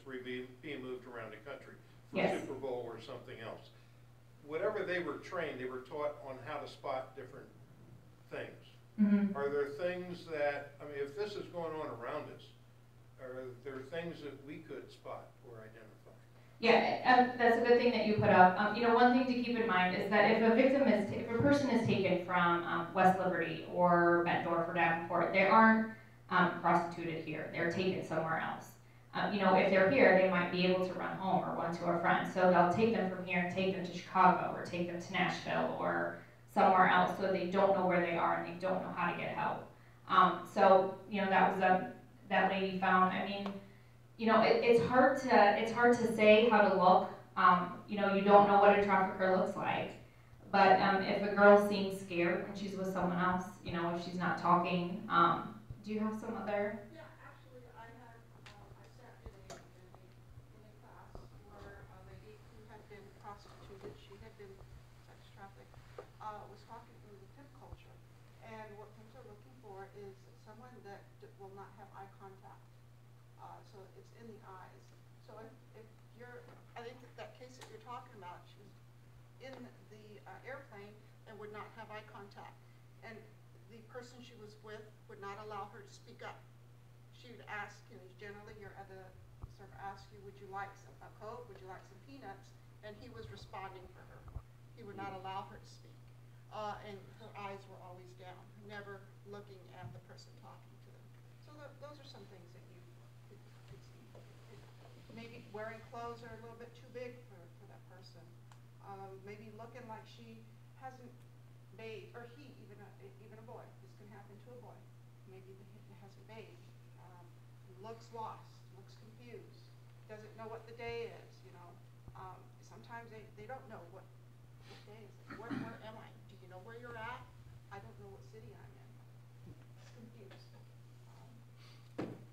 were being moved around the country for Yes. Super Bowl or something else. Whatever they were trained, they were taught on how to spot different things. Mm-hmm. Are there things that, I mean, if this is going on around us, are there things that we could spot or identify? Yeah, that's a good thing that you put up. You know, one thing to keep in mind is that if a person is taken from West Liberty or Bettendorf or Davenport, they aren't prostituted here. They're taken somewhere else. You know, if they're here, they might be able to run home or run to a friend. So they'll take them from here and take them to Chicago or take them to Nashville or somewhere else, so they don't know where they are and they don't know how to get help. So you know, that was that lady found. I mean, you know, it's hard to say how to look. You know, you don't know what a trafficker looks like. But if a girl seems scared when she's with someone else, you know, if she's not talking, do you have some other? Yeah, actually, I sat in a class where a lady who had been prostituted, she had been sex trafficked, was talking through the tip culture. And what things are looking for is someone that will not have eye contact. So it's in the eyes. So if you're, I think that case that you're talking about, she was in the airplane and would not have eye contact. And the person she was with would not allow her to speak up. She would ask, you know, generally you're at a server ask you, would you like a Coke, would you like some peanuts? And he was responding for her. He would not allow her to speak. And her eyes were always down, never looking at the person talking to them. So those are some things that you could see. Maybe wearing clothes are a little bit too big for that person. Maybe looking like she hasn't bathed, or even a boy. This can happen to a boy. Maybe he hasn't bathed. Looks lost, looks confused, doesn't know what the day is. You know, sometimes they don't know what day is. Where am I? Do you know where you're at? I don't know what city I'm in. It's confused.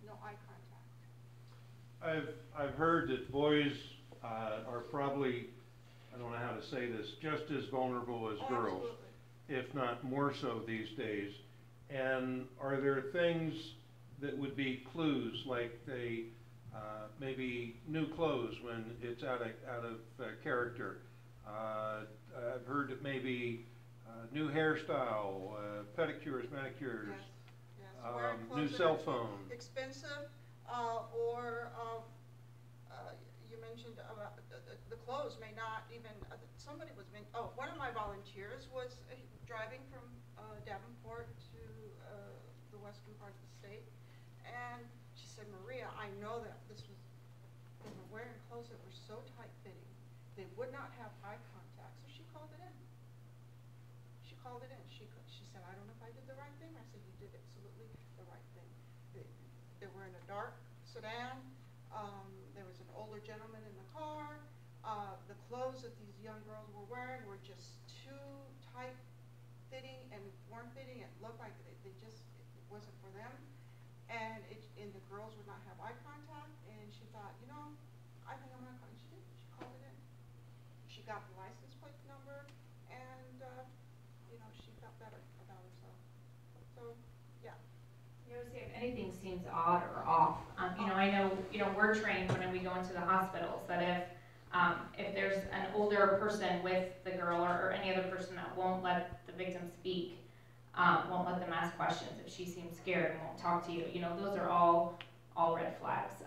No eye contact. I've heard that boys are probably, I don't know how to say this, just as vulnerable as girls, if not more so these days. And are there things that would be clues, like they maybe new clothes when it's out of character? I've heard that maybe new hairstyle, pedicures, manicures, Yes. new cell phone. Expensive, or you mentioned about the clothes may not even, somebody was, one of my volunteers was driving from Davenport to the western part of the state, and she said, Maria, I know that they were wearing clothes that were so tight-fitting, they would not have eye contact, so she called it in. She called it in. She said, I don't know if I did the right thing. I said, you did absolutely the right thing. They were in a dark sedan. There was an older gentleman in the car. The clothes that these young girls were wearing were just too tight-fitting and form-fitting. It looked like it wasn't for them. And the girls would not have eye contact. And she thought, you know, I think I'm not going to. She did. She called it in. She got the license plate number, and you know, she felt better about herself. So, yeah. You know, see, if anything seems odd or off, you know, I know, you know, we're trained when we go into the hospitals that if there's an older person with the girl or any other person that won't let the victim speak, won't let them ask questions, if she seems scared and won't talk to you, you know, those are all red flags.